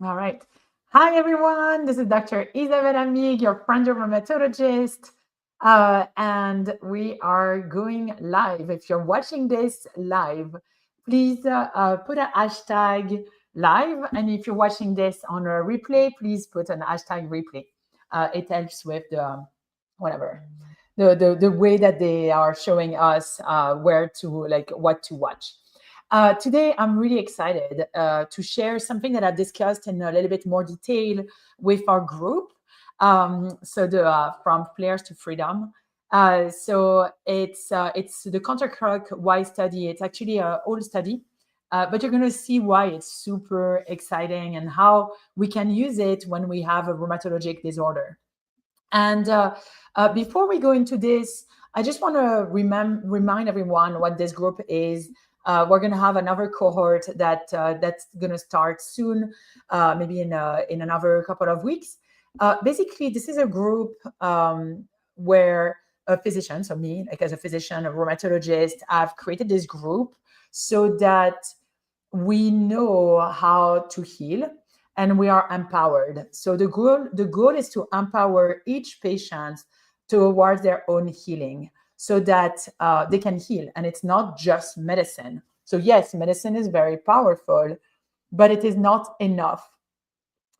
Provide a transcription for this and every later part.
All right. Hi, everyone. This is Dr. Isabelle Amigues, your friendly rheumatologist. And we are going live. If you're watching this live, please put a hashtag live. And if you're watching this on a replay, please put an hashtag replay. It helps with the whatever the way that they are showing us where to like what to watch. Today, I'm really excited to share something that I've discussed in a little bit more detail with our group. So the from flares to freedom. So it's the Counter Clockwise Study. It's actually an old study, but you're going to see why it's super exciting and how we can use it when we have a rheumatologic disorder. And before we go into this, I just want to remind everyone what this group is. We're going to have another cohort that's going to start soon, maybe in another couple of weeks. Basically, this is a group where a physician, so me, like as a physician, a rheumatologist, I've created this group so that we know how to heal and we are empowered. So the goal is to empower each patient towards their own healing so that they can heal. And it's not just medicine. So yes, medicine is very powerful, but it is not enough.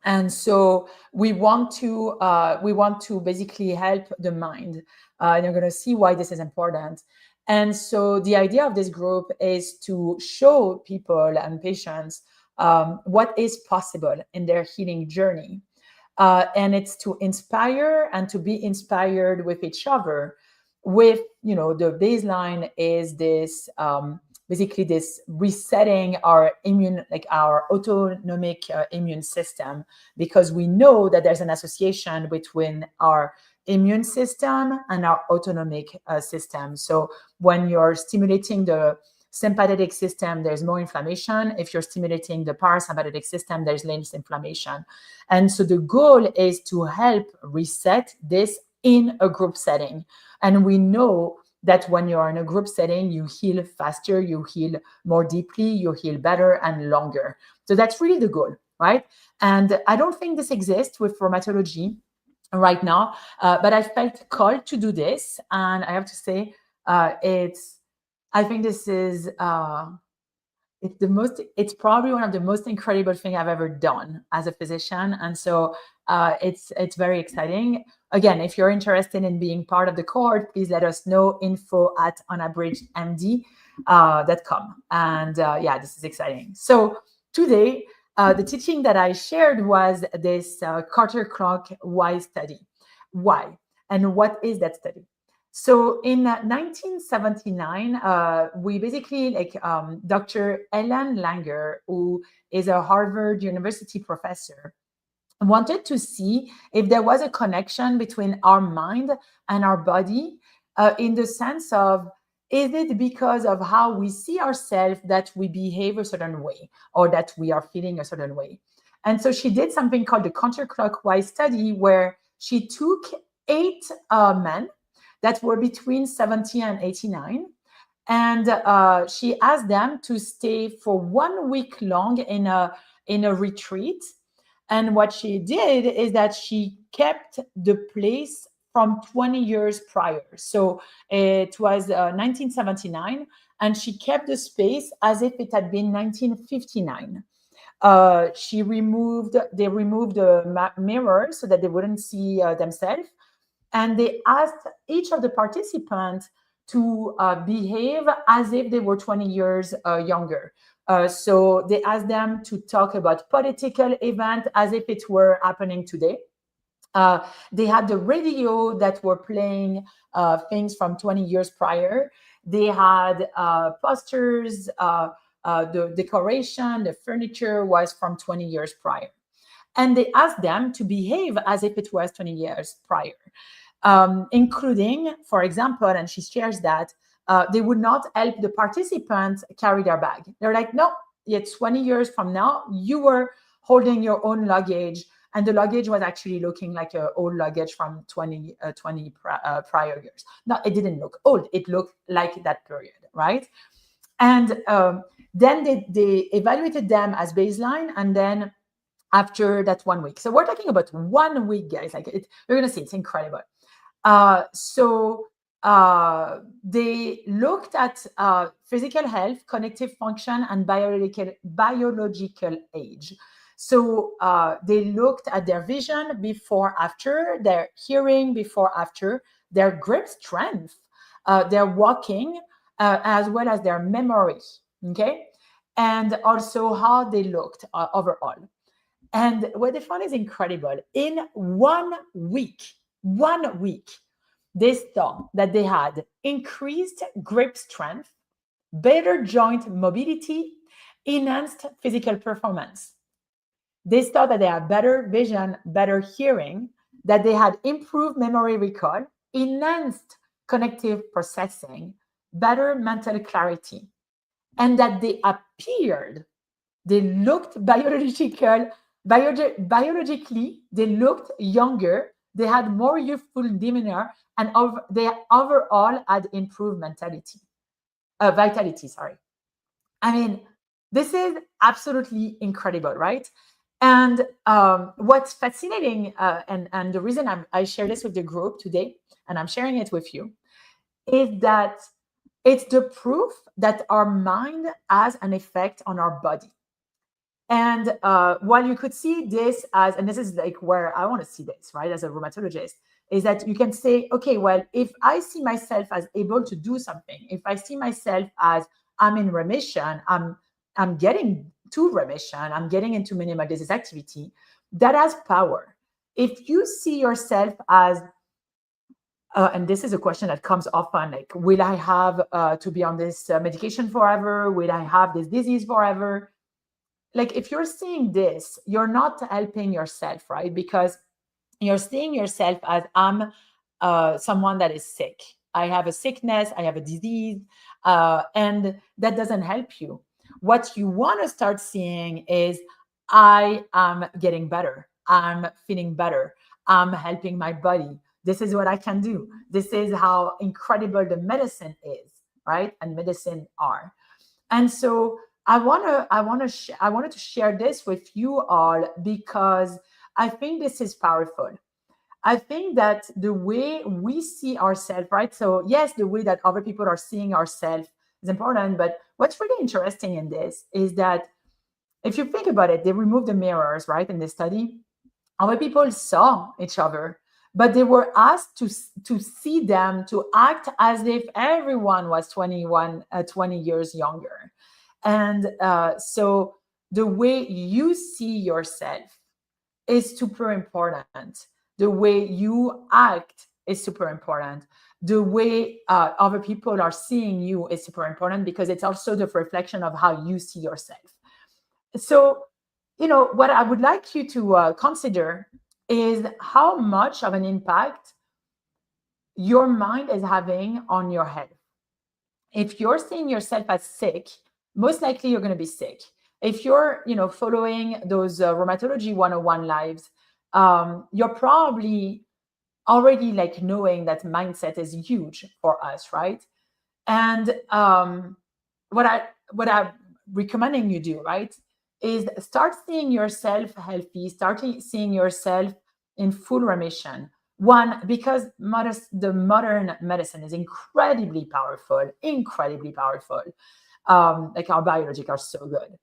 And so we want to basically help the mind. And you're going to see why this is important. And so the idea of this group is to show people and patients what is possible in their healing journey. And it's to inspire and to be inspired with each other. With, the baseline is this basically this resetting our our autonomic immune system, because we know that there's an association between our immune system and our autonomic system. So when you're stimulating the sympathetic system, there's more inflammation. If you're stimulating the parasympathetic system, there's less inflammation. And so the goal is to help reset this in a group setting. And we know that when you're in a group setting, you heal faster, you heal more deeply, you heal better and longer. So that's really the goal, right? And I don't think this exists with rheumatology right now, but I felt called to do this. And I have to say, I think this is it's probably one of the most incredible things I've ever done as a physician. And so it's very exciting. Again, if you're interested in being part of the cohort, please let us know, info@unabridgedmd.com. And yeah, this is exciting. So today, the teaching that I shared was this Counter Clockwise Study. Why? And what is that study? So in 1979, we basically Dr. Ellen Langer, who is a Harvard University professor, wanted to see if there was a connection between our mind and our body, in the sense of, is it because of how we see ourselves that we behave a certain way or that we are feeling a certain way? And so she did something called the counterclockwise study, where she took 8 men that were between 70 and 89. And she asked them to stay for 1 week long in a retreat. And what she did is that she kept the place from 20 years prior. So it was 1979, and she kept the space as if it had been 1959. They removed the mirror so that they wouldn't see themselves, and they asked each of the participants to behave as if they were 20 years younger. So they asked them to talk about political event as if it were happening today. They had the radio that were playing things from 20 years prior. They had posters, the decoration, the furniture was from 20 years prior. And they asked them to behave as if it was 20 years prior, including, for example, and she shares that they would not help the participants carry their bag. They're like, no, it's 20 years from now, you were holding your own luggage, and the luggage was actually looking like an old luggage from 20 prior years. No, it didn't look old. It looked like that period, right? And then they evaluated them as baseline, and then after that 1 week. So we're talking about 1 week, guys. Like you're gonna see, it's incredible. They looked at physical health, cognitive function, and biological age. So they looked at their vision before, after, their hearing before, after, their grip strength, their walking, as well as their memory. Okay, and also how they looked overall. And what they found is incredible. In 1 week, they saw that they had increased grip strength, better joint mobility, enhanced physical performance. They saw that they had better vision, better hearing, that they had improved memory recall, enhanced cognitive processing, better mental clarity, and that they appeared, they looked biologically, they looked younger, they had more youthful demeanor, and they overall had improved vitality. Sorry. I mean, this is absolutely incredible, right? And what's fascinating, and the reason I share this with the group today, and I'm sharing it with you, is that it's the proof that our mind has an effect on our body. And while you could see this as, and this is like where I want to see this, right, as a rheumatologist, is that you can say, okay, well, if I see myself as able to do something, if I see myself as I'm in remission, I'm getting to remission, I'm getting into minimal disease activity, that has power. If you see yourself as, and this is a question that comes often, like, will I have to be on this medication forever? Will I have this disease forever? Like, if you're seeing this, you're not helping yourself, right? Because you're seeing yourself as, I'm someone that is sick. I have a sickness, I have a disease, and that doesn't help you. What you want to start seeing is, I am getting better. I'm feeling better. I'm helping my body. This is what I can do. This is how incredible the medicine is, right? And medicine are. And so I wanted to share this with you all, because I think this is powerful. I think that the way we see ourselves, right? So yes, the way that other people are seeing ourselves is important, but what's really interesting in this is that if you think about it, they removed the mirrors, right, in this study. Other people saw each other, but they were asked to see them, to act as if everyone was 20 years younger. And so the way you see yourself is super important. The way you act is super important. The way other people are seeing you is super important, because it's also the reflection of how you see yourself. So, what I would like you to consider is how much of an impact your mind is having on your health. If you're seeing yourself as sick, most likely you're going to be sick. If you're, following those Rheumatology 101 lives, you're probably already like knowing that mindset is huge for us, right? And what I'm recommending you do, right, is start seeing yourself healthy, start seeing yourself in full remission. One, because the modern medicine is incredibly powerful. Like, our biologic are so good.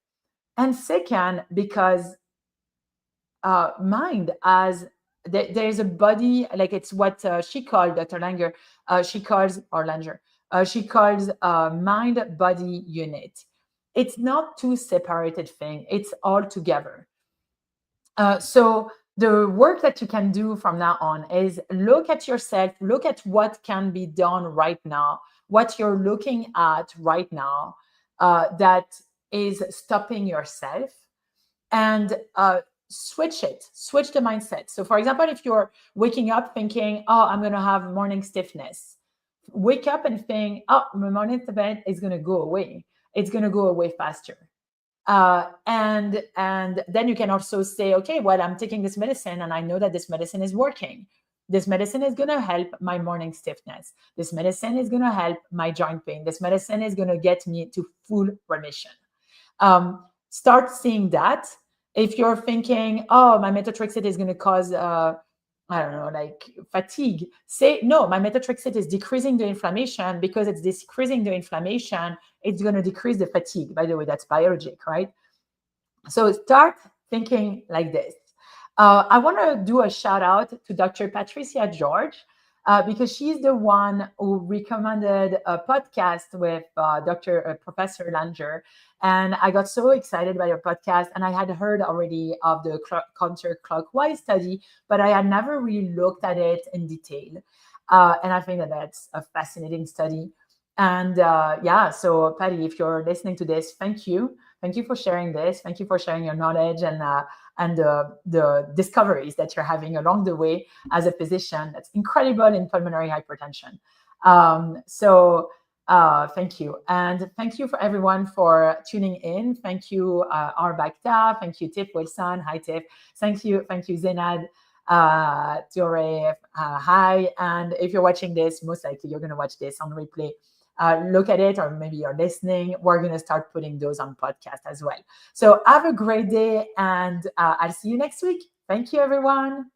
And second, because mind as there's a body, like, it's what she called, Dr. Langer, she calls mind body unit. It's not two separated things, it's all together. So the work that you can do from now on is look at yourself, look at what can be done right now, what you're looking at right now that is stopping yourself, and switch the mindset. So for example, if you're waking up thinking, oh, I'm going to have morning stiffness, wake up and think, oh, my morning stiffness is going to go away. It's going to go away faster. And then you can also say, okay, well, I'm taking this medicine and I know that this medicine is working. This medicine is going to help my morning stiffness. This medicine is going to help my joint pain. This medicine is going to get me to full remission. Start seeing that. If you're thinking, oh, my methotrexate is going to cause, I don't know, like fatigue, say, no, my methotrexate is decreasing the inflammation. Because it's decreasing the inflammation, it's going to decrease the fatigue. By the way, that's biologic, right? So start thinking like this. I want to do a shout out to Dr. Patricia George, because she's the one who recommended a podcast with Professor Langer. And I got so excited by your podcast. And I had heard already of the Counter Clockwise Study, but I had never really looked at it in detail. And I think that that's a fascinating study. And yeah, so Patty, if you're listening to this, thank you. Thank you for sharing this. Thank you for sharing your knowledge and the discoveries that you're having along the way as a physician. That's incredible in pulmonary hypertension. Thank you. And thank you for everyone for tuning in. Thank you, Arbakta. Thank you, Tiff Wilson. Hi, Tiff. Thank you, Zainad. Tiore, hi. And if you're watching this, most likely you're going to watch this on replay. Look at it, or maybe you're listening. We're going to start putting those on podcast as well. So have a great day, and I'll see you next week. Thank you, everyone.